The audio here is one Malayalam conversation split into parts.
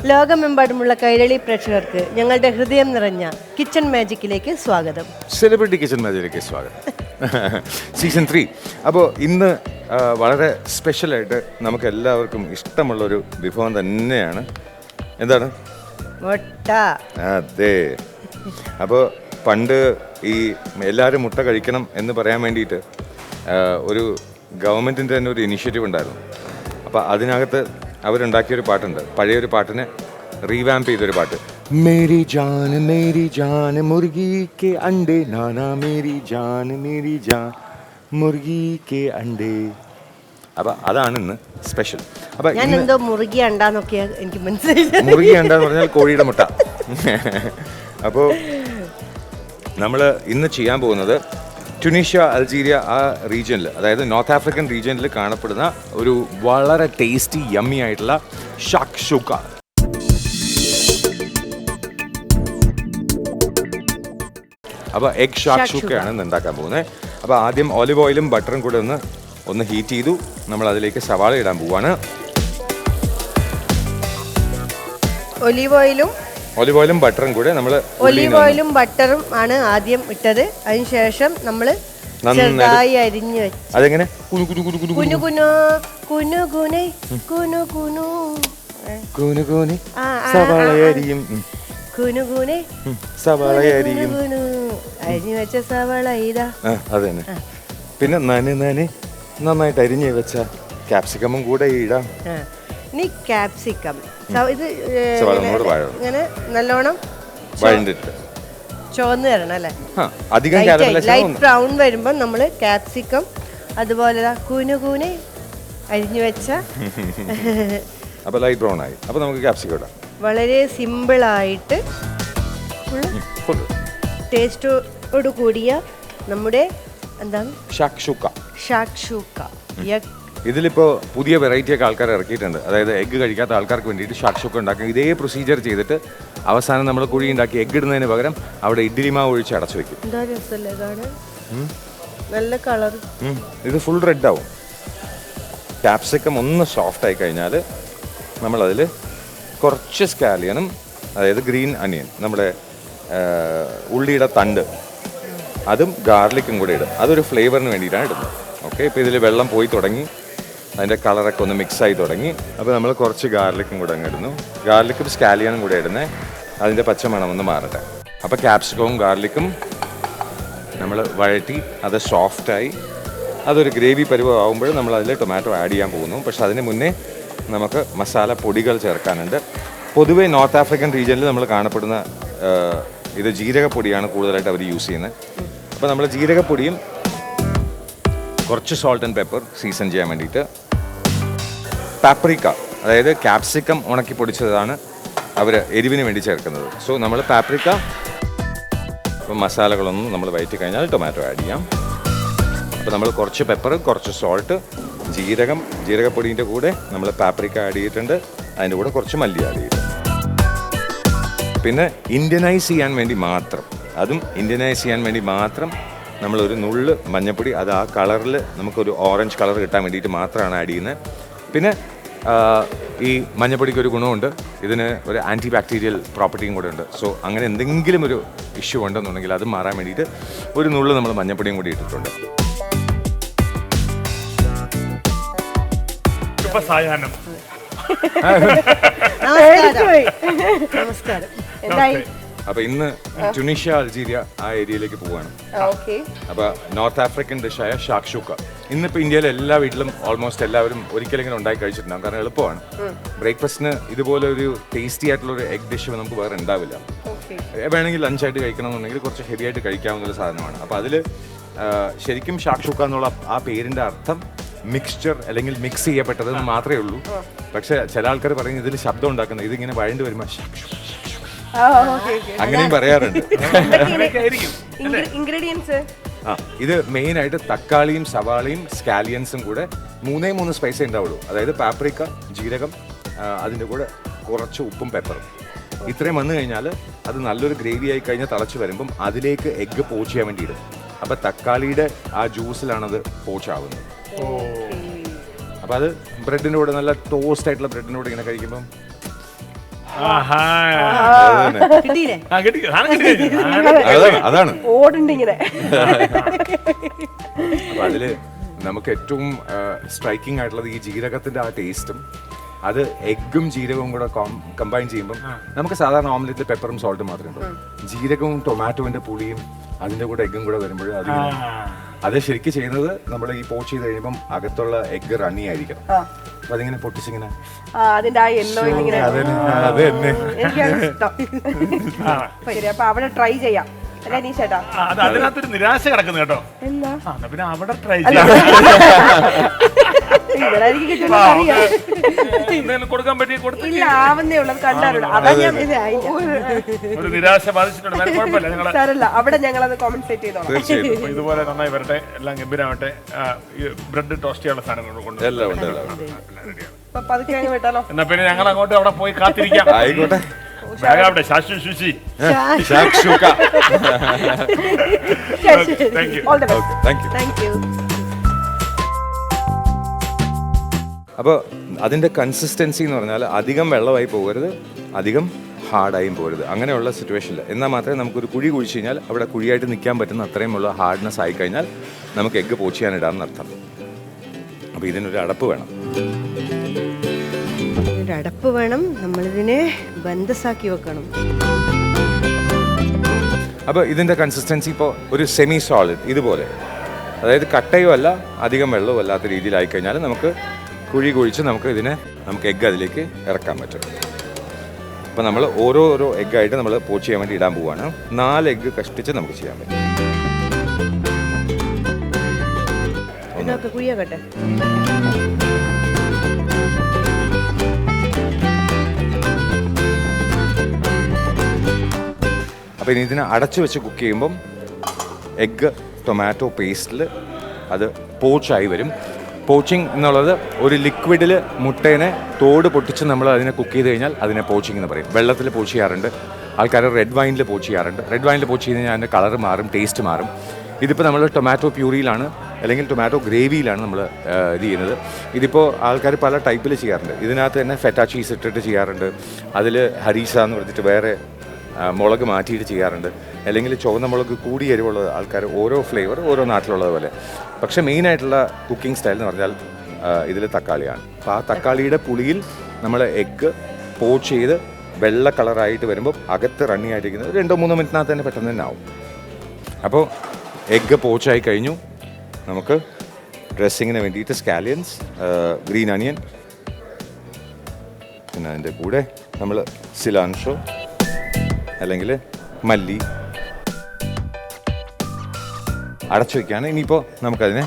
ലോകമെമ്പാടുമുള്ള കൈരളി പ്രേക്ഷകർക്ക് ഞങ്ങളുടെ ഹൃദയം നിറഞ്ഞ കിച്ചൺ മാജിക്കിലേക്ക് സ്വാഗതം. സെലിബ്രിറ്റി കിച്ചൺ മാജിക്കിലേക്ക് സ്വാഗതം. സീസൺ 3. അപ്പോൾ ഇന്ന് വളരെ സ്പെഷ്യലായിട്ട് നമുക്ക് എല്ലാവർക്കും ഇഷ്ടമുള്ളൊരു വിഭവം തന്നെയാണ്. എന്താണ്? മുട്ട. അതെ. അപ്പോൾ പണ്ട് ഈ എല്ലാവരും മുട്ട കഴിക്കണം എന്ന് പറയാൻ വേണ്ടിയിട്ട് ഒരു ഗവൺമെൻറ്റിൻ്റെ തന്നെ ഒരു ഇനിഷ്യേറ്റീവ് ഉണ്ടായിരുന്നു. അപ്പോൾ അതിനകത്ത് അവരുണ്ടാക്കിയൊരു പാട്ടുണ്ട്. പഴയൊരു പാട്ടിനെ റീവാമ്പ് ചെയ്തൊരു പാട്ട്. മേരി ജാൻ മുർഗി കെ അണ്ടേ നാനാ മേരി ജാൻ മുർഗി കെ അണ്ടേ. അപ്പം അതാണ് ഇന്ന് സ്പെഷ്യൽ. അപ്പം ഞാൻ എന്തോ മുറുകി അണ്ടാന്നൊക്കെ എനിക്ക് മനസ്സിലായി. മുറുകി അണ്ടാന്ന് പറഞ്ഞാൽ കോഴിയുടെ മുട്ട. അപ്പോൾ നമ്മൾ ഇന്ന് ചെയ്യാൻ പോകുന്നത് ട്യൂണീഷ്യ, അൾജീരിയ ആ റീജിയനിൽ, അതായത് നോർത്ത് ആഫ്രിക്കൻ റീജിയനിൽ കാണപ്പെടുന്ന ഒരു വളരെ ടേസ്റ്റി യമ്മി ആയിട്ടുള്ള ഷാക്ഷൂക്ക. അപ്പോൾ എഗ് ഷാക്ഷൂക്കയാണ് ഇന്ന് ഉണ്ടാക്കാൻ പോകുന്നത്. അപ്പോൾ ആദ്യം ഓലിവ് ഓയിലും ബട്ടറും കൂടെ ഒന്ന് ഹീറ്റ് ചെയ്തു. നമ്മൾ അതിലേക്ക് സവാള ഇടാൻ പോവാണ്. ഒലിവ് ഓയിലും ബട്ടറും കൂടെ നമ്മൾ ഒലിവ് ഓയിലും ബട്ടറും ആണ് ആദ്യം ഇട്ടത്. അതിനുശേഷം നമ്മൾ ചെറുതായി അരിഞ്ഞു വെച്ചു. അതെങ്ങനെ? അരിഞ്ഞു വെച്ച സവാള ഇതാ. അതന്നെ. പിന്നെ നന്നായിട്ട് അരിഞ്ഞു വെച്ച ക്യാപ്സിക്കമും കൂടെ ഇടാം. ഇനി ക്യാപ്സിക്കം ഇത് ഇങ്ങനെ നല്ലോണം ചുവന്ന് തരണം അല്ലേ? ലൈറ്റ് ബ്രൗൺ വരുമ്പോൾ നമ്മൾ ക്യാപ്സിക്കം അതുപോലെ കൂന് അരിഞ്ഞു വെച്ച ലൈറ്റ് ബ്രൗൺ ആയി. അപ്പോൾ നമുക്ക് ക്യാപ്സിക്കം ഇടാം. വളരെ സിമ്പിളായിട്ട് ടേസ്റ്റോട് കൂടിയ നമ്മുടെ എന്താണ് ഷാക്ഷൂക്ക. ഇതിലിപ്പോൾ പുതിയ വെറൈറ്റി ഒക്കെ ആൾക്കാർ ഇറക്കിയിട്ടുണ്ട്. അതായത് എഗ്ഗ് കഴിക്കാത്ത ആൾക്കാർക്ക് വേണ്ടിയിട്ട് ഷാക്ഷൂക്ക ഉണ്ടാക്കും. ഇതേ പ്രൊസീജിയർ ചെയ്തിട്ട് അവസാനം നമ്മൾ കുഴി ഉണ്ടാക്കി എഗ്ഗ് ഇടുന്നതിന് പകരം അവിടെ ഇഡ്ഡലി മാവ് ഒഴിച്ച് അടച്ചു വെക്കും. നല്ല കളർ. ഇത് ഫുൾ റെഡ് ആവും. ക്യാപ്സിക്കം ഒന്ന് സോഫ്റ്റ് ആയി കഴിഞ്ഞാൽ നമ്മളതിൽ കുറച്ച് സ്കാലിയനും, അതായത് ഗ്രീൻ അനിയൻ, നമ്മുടെ ഉള്ളിയുടെ തണ്ട്, അതും ഗാർലിക്കും കൂടെ ഇടും. അതൊരു ഫ്ലേവറിന് വേണ്ടിയിട്ടാണ് ഇടുന്നത്. ഓക്കെ. ഇപ്പോൾ ഇതിൽ വെള്ളം പോയി തുടങ്ങി, അതിൻ്റെ കളറൊക്കെ ഒന്ന് മിക്സായി തുടങ്ങി. അപ്പോൾ നമ്മൾ കുറച്ച് ഗാർലിക്കും കൂടെ അങ്ങ് ഇടുന്നു. ഗാർലിക്കും സ്കാലിയനും കൂടെ ഇടുന്നത് അതിൻ്റെ പച്ചമണം ഒന്ന് മാറട്ടെ. അപ്പോൾ ക്യാപ്സിക്കവും ഗാർലിക്കും നമ്മൾ വഴറ്റി അത് സോഫ്റ്റായി അതൊരു ഗ്രേവി പരുവമാകുമ്പോൾ നമ്മൾ അതിൽ ടൊമാറ്റോ ആഡ് ചെയ്യാൻ പോകുന്നു. പക്ഷെ അതിന് മുന്നേ നമുക്ക് മസാല പൊടികൾ ചേർക്കാനുണ്ട്. പൊതുവേ നോർത്ത് ആഫ്രിക്കൻ റീജിയനിൽ നമ്മൾ കാണപ്പെടുന്ന ഇത് ജീരകപ്പൊടിയാണ് കൂടുതലായിട്ട് അവർ യൂസ് ചെയ്യുന്നത്. അപ്പോൾ നമ്മൾ ജീരകപ്പൊടിയും കുറച്ച് സോൾട്ട് ആൻഡ് പെപ്പർ സീസൺ ചെയ്യാൻ വേണ്ടിയിട്ട്, പാപ്രിക്ക, അതായത് ക്യാപ്സിക്കം ഉണക്കി പൊടിച്ചതാണ് അവർ എരിവിന് വേണ്ടി ചേർക്കുന്നത്. സോ നമ്മൾ പാപ്രിക്ക, അപ്പോൾ മസാലകളൊന്നും നമ്മൾ വഴറ്റി കഴിഞ്ഞാൽ ടൊമാറ്റോ ആഡ് ചെയ്യാം. അപ്പോൾ നമ്മൾ കുറച്ച് പെപ്പർ, കുറച്ച് സോൾട്ട്, ജീരകപ്പൊടീൻ്റെ കൂടെ നമ്മൾ പാപ്രിക്ക ആഡ് ചെയ്തിട്ടുണ്ട്. അതിൻ്റെ കൂടെ കുറച്ച് മല്ലി ആഡ് ചെയ്തിട്ടുണ്ട്. പിന്നെ ഇന്ത്യനൈസ് ചെയ്യാൻ വേണ്ടി മാത്രം നമ്മളൊരു നുള്ള് മഞ്ഞപ്പൊടി, അത് ആ കളറിൽ നമുക്കൊരു ഓറഞ്ച് കളർ കിട്ടാൻ വേണ്ടിയിട്ട് മാത്രമാണ് ആഡ് ചെയ്യുന്നത്. പിന്നെ ഈ മഞ്ഞപ്പൊടിക്ക് ഒരു ഗുണമുണ്ട്, ഇതിന് ഒരു ആൻറ്റി ബാക്ടീരിയൽ പ്രോപ്പർട്ടിയും കൂടെ ഉണ്ട്. സോ അങ്ങനെ എന്തെങ്കിലും ഒരു ഇഷ്യൂ ഉണ്ടെന്നുണ്ടെങ്കിൽ അത് മാറാൻ വേണ്ടിയിട്ട് ഒരു നുള്ള് നമ്മൾ മഞ്ഞപ്പൊടിയും കൂടി ഇട്ടിട്ടുണ്ട്. നമസ്കാരം. എന്തായി? അപ്പൊ ഇന്ന് ട്യൂണീഷ്യ, അൾജീരിയ ആ ഏരിയയിലേക്ക് പോവാണ്. അപ്പൊ നോർത്ത് ആഫ്രിക്കൻ ഡിഷായ ഷാക്ഷൂക്ക ഇന്നിപ്പോൾ ഇന്ത്യയിലെ എല്ലാ വീട്ടിലും ഓൾമോസ്റ്റ് എല്ലാവരും ഒരിക്കലെങ്കിലും ഉണ്ടാക്കി കഴിച്ചിട്ടുണ്ടാകും. കാരണം എളുപ്പമാണ്. ബ്രേക്ക്ഫാസ്റ്റിന് ഇതുപോലെ ഒരു ടേസ്റ്റി ആയിട്ടുള്ള ഒരു എഗ് ഡിഷ് നമുക്ക് വേറെ ഉണ്ടാവില്ല. വേണമെങ്കിൽ ലഞ്ചായിട്ട് കഴിക്കണമെന്നുണ്ടെങ്കിൽ കുറച്ച് ഹെവി ആയിട്ട് കഴിക്കാവുന്ന ഒരു സാധനമാണ്. അപ്പോൾ അതിൽ ശരിക്കും ഷാക്ഷൂക്ക എന്നുള്ള ആ പേരിൻ്റെ അർത്ഥം മിക്സ്ചർ അല്ലെങ്കിൽ മിക്സ് ചെയ്യപ്പെട്ടതെന്ന് മാത്രമേ ഉള്ളൂ. പക്ഷെ ചില ആൾക്കാർ പറയുന്നത് ഇതിൽ ശബ്ദം ഉണ്ടാക്കുന്നത്, ഇതിങ്ങനെ വഴണ്ട് വരുമ്പോൾ അങ്ങനെയും പറയാറുണ്ട്. ഇത് മെയിൻ ആയിട്ട് തക്കാളിയും സവാളയും സ്കാലിയൻസും കൂടെ 3 സ്പൈസേ ഉണ്ടാവുള്ളൂ. അതായത് പാപ്രിക്ക, ജീരകം, അതിൻ്റെ കൂടെ കുറച്ച് ഉപ്പും പെപ്പറും. ഇത്രയും വന്നു കഴിഞ്ഞാൽ അത് നല്ലൊരു ഗ്രേവി ആയി കഴിഞ്ഞാൽ തിളച്ച് വരുമ്പം അതിലേക്ക് എഗ്ഗ് പോച്ച് ചെയ്യാൻ വേണ്ടി ഇടും. അപ്പം തക്കാളിയുടെ ആ ജ്യൂസിലാണത് പോച്ചാവുന്നത്. അപ്പം അത് ബ്രെഡിൻ്റെ കൂടെ, നല്ല ടോസ്റ്റ് ആയിട്ടുള്ള ബ്രെഡിൻ്റെ കൂടെ ഇങ്ങനെ കഴിക്കുമ്പം കിട്ടിയില്ലേ? അതാണ് ഓടുണ്ട് ഇങ്ങനെ. അപ്പൊ അതില് നമുക്ക് ഏറ്റവും സ്ട്രൈക്കിംഗ് ആയിട്ടുള്ളത് ഈ ജീരകത്തിന്റെ ആ ടേസ്റ്റും അത് എഗ്ഗും ജീരകവും കൂടെ കമ്പൈൻ ചെയ്യുമ്പോൾ നമുക്ക് സാധാരണ ഓംലെറ്റിൽ പെപ്പറും സോൾട്ടും മാത്രമേ ഉണ്ടാവും. ജീരകവും ടൊമാറ്റോവിന്റെ പുളിയും അതിന്റെ കൂടെ എഗ്ഗും കൂടെ വരുമ്പോൾ അത് ശരിക്കും ചെയ്യുന്നത് നമ്മൾ ഈ പോച്ച് ചെയ്ത് കഴിയുമ്പോൾ അകത്തുള്ള എഗ്ഗ് റണ്ണി ആയിരിക്കണം. അപ്പൊ അതിങ്ങനെ പൊട്ടിച്ചിങ്ങനെ അതിന്റെ ആ യെല്ലോ ഇങ്ങനെ അപ്പൊ അവിടെ ട്രൈ ചെയ്യാം. അതിനകത്തൊരു നിരാശ കിടക്കുന്നു കേട്ടോ. എന്താ പിന്നെ അവിടെ ട്രൈ ചെയ്യാം, കൊടുക്കാൻ പറ്റി ഇല്ല ആവുന്നേ ഉള്ളത് കണ്ടാറുണ്ട്. അതാ ഞാൻ ഒരു നിരാശ ബാധിച്ചിട്ടുണ്ട്. കുഴപ്പമില്ല, ഞങ്ങള് അവിടെ ഞങ്ങളത് കോമ്പൻസേറ്റ് ചെയ്തോളാം. ഇതുപോലെ നന്നായി വരട്ടെ, എല്ലാം ഗംഭീരമാവട്ടെ. ബ്രെഡ് ടോസ്റ്റ് ചെയ്യാനുള്ള സാധനങ്ങൾ കൊണ്ട് വിട്ടാലോ? എന്നാ പിന്നെ ഞങ്ങൾ അങ്ങോട്ട് അവിടെ പോയി കാത്തിരിക്കാം. ആയിക്കോട്ടെ. ശാശു ശുചി. അപ്പോൾ അതിൻ്റെ കൺസിസ്റ്റൻസി എന്ന് പറഞ്ഞാൽ അധികം വെള്ളമായി പോകരുത്, അധികം ഹാർഡായും പോകരുത്. അങ്ങനെയുള്ള സിറ്റുവേഷനിൽ എന്നാൽ മാത്രമേ നമുക്കൊരു കുഴി കുഴിച്ച് കഴിഞ്ഞാൽ അവിടെ കുഴിയായിട്ട് നിൽക്കാൻ പറ്റുന്ന അത്രയുമുള്ള ഹാർഡ്നെസ് ആയിക്കഴിഞ്ഞാൽ നമുക്ക് എഗ്ഗ് പോച്ച് ചെയ്യാനിടാമെന്നർത്ഥം. അപ്പോൾ ഇതിനൊരു അടപ്പ് വേണം. അടപ്പ് വേണം. നമ്മളിതിനെ ബന്ധസാക്കി വെക്കണം. അപ്പോൾ ഇതിൻ്റെ കൺസിസ്റ്റൻസി ഇപ്പോൾ ഒരു സെമി സോളിഡ് ഇതുപോലെ, അതായത് കട്ടയോ അല്ല അധികം വെള്ളവും അല്ലാത്ത രീതിയിലായി കഴിഞ്ഞാൽ നമുക്ക് കുഴി കുഴിച്ച് നമുക്ക് എഗ്ഗ് അതിലേക്ക് ഇറക്കാൻ പറ്റും. അപ്പോൾ നമ്മൾ ഓരോ എഗ്ഗായിട്ട് നമ്മൾ പോച്ച് ചെയ്യാൻ വേണ്ടി ഇടാൻ പോവുകയാണ്. 4 എഗ്ഗ് കഷ്ടിച്ച് നമുക്ക് ചെയ്യാൻ പറ്റും. കുഴിയാകട്ടെ. അപ്പോൾ ഇനി ഇതിനെ അടച്ചു വെച്ച് കുക്ക് ചെയ്യുമ്പം എഗ്ഗ് ടൊമാറ്റോ പേസ്റ്റിൽ അത് പോച്ചായി വരും. പോച്ചിങ് എന്നുള്ളത് ഒരു ലിക്വിഡിൽ മുട്ടേനെ തോട് പൊട്ടിച്ച് നമ്മൾ അതിനെ കുക്ക് ചെയ്ത് കഴിഞ്ഞാൽ അതിനെ പോച്ചിങ് എന്ന് പറയും. വെള്ളത്തിൽ പോച്ച് ചെയ്യാറുണ്ട് ആൾക്കാർ, റെഡ് വൈനിൽ പോച്ച് ചെയ്യാറുണ്ട്. റെഡ് വൈനിൽ പോച്ച് ചെയ്ത് കഴിഞ്ഞാൽ അതിൻ്റെ കളർ മാറും, ടേസ്റ്റ് മാറും. ഇതിപ്പോൾ നമ്മൾ ടൊമാറ്റോ പ്യൂറിയിലാണ് അല്ലെങ്കിൽ ടൊമാറ്റോ ഗ്രേവിയിലാണ് നമ്മൾ ഇത് ചെയ്യുന്നത്. ഇതിപ്പോൾ ആൾക്കാർ പല ടൈപ്പിൽ ചെയ്യാറുണ്ട്. ഇതിനകത്ത് തന്നെ ഫെറ്റ ചീസ് ഇട്ടിട്ട് ചെയ്യാറുണ്ട്. അതിൽ ഹരീസ എന്ന് പറഞ്ഞിട്ട് വേറെ മുളക് മാറ്റിയിട്ട് ചെയ്യാറുണ്ട്. അല്ലെങ്കിൽ ചുവന്ന മുളക് കൂടി എരിവുള്ള ആൾക്കാർ ഓരോ ഫ്ലേവർ ഓരോ നാട്ടിലുള്ളത് പോലെ. പക്ഷേ മെയിനായിട്ടുള്ള കുക്കിംഗ് സ്റ്റൈൽ എന്ന് പറഞ്ഞാൽ ഇതിൽ തക്കാളിയാണ്. അപ്പോൾ ആ തക്കാളിയുടെ പുളിയിൽ നമ്മൾ എഗ്ഗ് പോച്ച് ചെയ്ത് വെള്ള കളറായിട്ട് വരുമ്പോൾ അകത്ത് റണ്ണി ആയിട്ടിരിക്കുന്നത് 2-3 മിനിറ്റിനകത്ത് തന്നെ പെട്ടെന്ന് തന്നെ ആവും. അപ്പോൾ എഗ്ഗ് പോച്ചായി കഴിഞ്ഞു. നമുക്ക് ഡ്രസ്സിങ്ങിന് വേണ്ടിയിട്ട് സ്കാലിയൻസ്, ഗ്രീൻ അനിയൻ, പിന്നെ അതിൻ്റെ കൂടെ നമ്മൾ സിലാൻഷോ അല്ലെങ്കിൽ മല്ലി അടച്ചു വയ്ക്കുകയാണ്. ഇനിയിപ്പോൾ നമുക്കതിനെ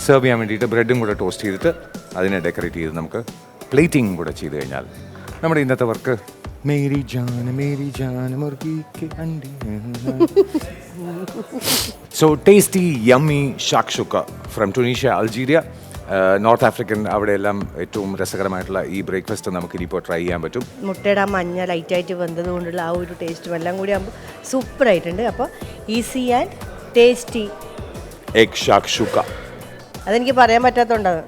സെർവ് ചെയ്യാൻ വേണ്ടിയിട്ട് ബ്രെഡും കൂടെ ടോസ്റ്റ് ചെയ്തിട്ട് അതിനെ ഡെക്കറേറ്റ് ചെയ്ത് നമുക്ക് പ്ലേറ്റിംഗ് കൂടെ ചെയ്ത് കഴിഞ്ഞാൽ നമ്മുടെ ഇന്നത്തെ വർക്ക് മേരി ജാൻ മുർഗി അണ്ടി. So tasty yummy shakshuka from Tunisia, Algeria, North African, അവിടെയെല്ലാം ഏറ്റവും രസകരമായിട്ടുള്ള ഈ ബ്രേക്ക്ഫാസ്റ്റ് നമുക്ക് ഇനിയിപ്പോൾ ട്രൈ ചെയ്യാൻ പറ്റും. മുട്ടയുടെ ആ മഞ്ഞ ലൈറ്റായിട്ട് വെന്തത് കൊണ്ടുള്ള ആ ഒരു ടേസ്റ്റും എല്ലാം കൂടി ആകുമ്പോൾ സൂപ്പറായിട്ടുണ്ട്. അപ്പോൾ easy and tasty egg shakshuka. അതെനിക്ക് പറയാൻ പറ്റാത്തതുകൊണ്ടാണ്.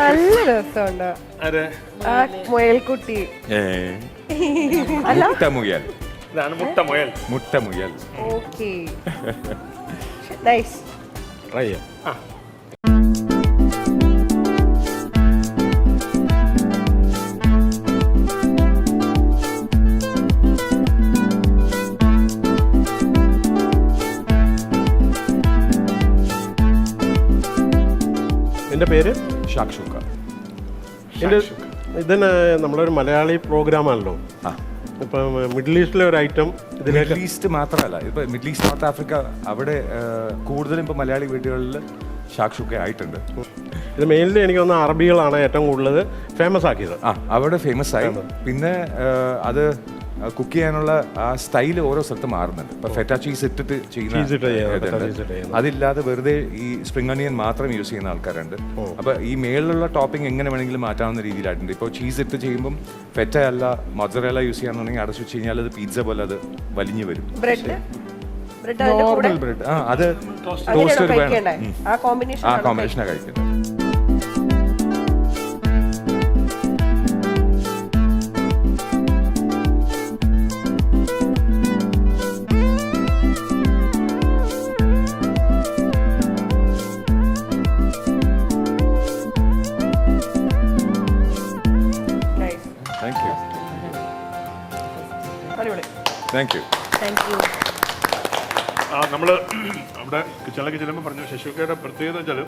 നല്ല രസമുണ്ട് ആ മുയൽക്കുട്ടി. മുട്ടമുയൽ. ഇതാണ് മുട്ടമുയൽ. മുട്ടമുയൽ. Okay, nice. ട്രൈ ചെയ്യാം. എൻ്റെ പേര് ഷാക്ഷുക്ക. ഇതിന് നമ്മളൊരു മലയാളി പ്രോഗ്രാമാണല്ലോ. ഇപ്പം മിഡിൽ ഈസ്റ്റിലെ ഒരു ഐറ്റം മിഡിൽ ഈസ്റ്റ് മാത്രമല്ല, ഇപ്പോൾ മിഡിൽ ഈസ്റ്റ്, നോർത്ത് ആഫ്രിക്ക, അവിടെ കൂടുതലും ഇപ്പോൾ മലയാളി വീടുകളിൽ ഷാക്ഷുക്ക ആയിട്ടുണ്ട്. ഇത് മെയിൻലി എനിക്ക് തോന്നുന്നു അറബികളാണ് ഏറ്റവും കൂടുതൽ ഫേമസ് ആക്കിയത്. അവിടെ ഫേമസ് ആയി. പിന്നെ അത് കുക്ക് ചെയ്യാനുള്ള ആ സ്റ്റൈൽ ഓരോ സ്ഥലത്ത് മാറുന്നുണ്ട്. ഇപ്പൊ ഫെറ്റ ചീസ് ഇട്ടിട്ട് ചെയ്യുന്ന അതില്ലാതെ വെറുതെ ഈ സ്പ്രിംഗ് അണിയൻ മാത്രം യൂസ് ചെയ്യുന്ന ആൾക്കാരുണ്ട്. അപ്പൊ ഈ മേളിലുള്ള ടോപ്പിംഗ് എങ്ങനെ വേണമെങ്കിലും മാറ്റാവുന്ന രീതിയിലായിട്ടുണ്ട്. ഇപ്പോൾ ചീസ് ഇട്ട് ചെയ്യുമ്പം ഫെറ്റ അല്ല മൊസറല്ല യൂസ് ചെയ്യാന്നുണ്ടെങ്കിൽ അടച്ചു വെച്ച് കഴിഞ്ഞാൽ അത് പിസ്സ പോലെ അത് വലിഞ്ഞു വരും. നോർമൽ ബ്രെഡ് അത് ടോസ്റ്റർ വേണം. ആ കോമ്പിനേഷനാണ് കഴിക്കുന്നത്. Thank you. നമ്മൾ അവിടെ കിച്ചണിലേക്ക് ചെല്ലുമ്പോൾ പറഞ്ഞു ശശികയുടെ പ്രത്യേകത വെച്ചാൽ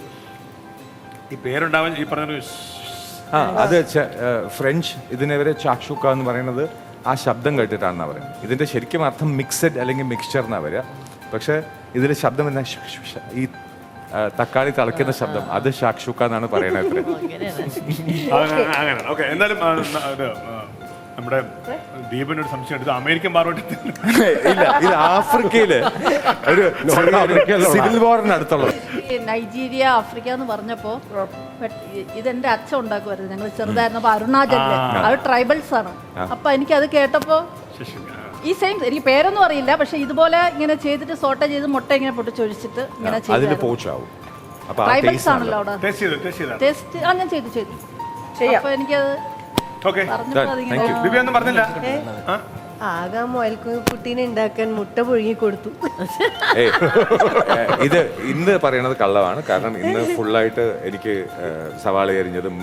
ഈ പേരുണ്ടാവാൻ ഈ പറഞ്ഞ അത് ഫ്രഞ്ച് ഇതിനെവരെ ചാക്ഷുക്ക എന്ന് പറയുന്നത് ആ ശബ്ദം കേട്ടിട്ടാണെന്നാ പറയുന്നത്. ഇതിന്റെ ശരിക്കും അർത്ഥം മിക്സഡ് അല്ലെങ്കിൽ മിക്സ്ചർ എന്നാ വരിക. പക്ഷെ ഇതിൽ ശബ്ദം എന്നാ ഈ തക്കാളി തിളയ്ക്കുന്ന ശബ്ദം അത് ഷാക്ഷുക്ക എന്നാണ് പറയുന്നത്. അങ്ങനെ ഓക്കെ. എന്തായാലും നമ്മുടെ ദീപനൊരു സംശയം എടുത്ത് അമേരിക്കൻ പാർവട്ടി ഇല്ല, ഇത് ആഫ്രിക്കയില് ഒരു സിവിൽ വാറിന് അടുത്തുള്ളത്. നൈജീരിയ ആഫ്രിക്ക എന്ന് പറഞ്ഞപ്പോ ഇതെന്റെ അച്ഛൻ ഉണ്ടാക്കുമായിരുന്നു. ഞങ്ങൾ ചെറുതായിരുന്നപ്പോ അരുണാചലില് അത് ട്രൈബൽസ് ആണ്. അപ്പൊ എനിക്ക് അത് കേട്ടപ്പോ ഈ സെയിം എനിക്ക് പേരൊന്നും അറിയില്ല, പക്ഷെ ഇതുപോലെ ഇങ്ങനെ ചെയ്തിട്ട് സോട്ട ചെയ്ത് മുട്ട ഇങ്ങനെ പൊട്ടിച്ചൊഴിച്ചിട്ട് ഇങ്ങനെ ട്രൈബൽസ് ആണല്ലോ അവിടെ ടേസ്റ്റ് ഞാൻ ചെയ്തു. അപ്പൊ എനിക്കത് ആകാ മുയൽക്കുട്ടീനെ ഉണ്ടാക്കാൻ മുട്ട പുഴുങ്ങി കൊടുത്തു. ഇത് ഇന്ന് പറയണത് കള്ളമാണ്. കാരണം ഇന്ന് ഫുള്ളായിട്ട് എനിക്ക് സവാള എരിഞ്ഞതും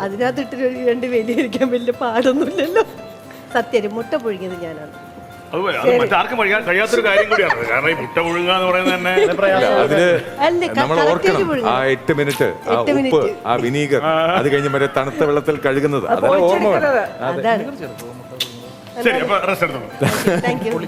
അതിനകത്തിട്ട് രണ്ട് വലിയ വലിയ പാടൊന്നുമില്ലല്ലോ. സത്യം മുട്ട പുഴുങ്ങിയത് ഞാനാണ്. അത് മറ്റാർക്കും കഴിയാത്തൊരു കാര്യം കൂടിയാണ്. കാരണം ഈ മുട്ട പുഴുങ്ങുക എന്ന് പറയുന്നത് തന്നെ അതില് നമ്മൾ ഓർക്കണം ആ 8 മിനിറ്റ് ആ ഉപ്പ് ആ വിനീഗർ അത് കഴിഞ്ഞ് മറ്റേ തണുത്ത വെള്ളത്തിൽ കഴുകുന്നത് അതാണ് ഓർമ്മ. ശരി, അപ്പൊ റെസ്റ്റ് എടുത്തോളൂ. Thank you.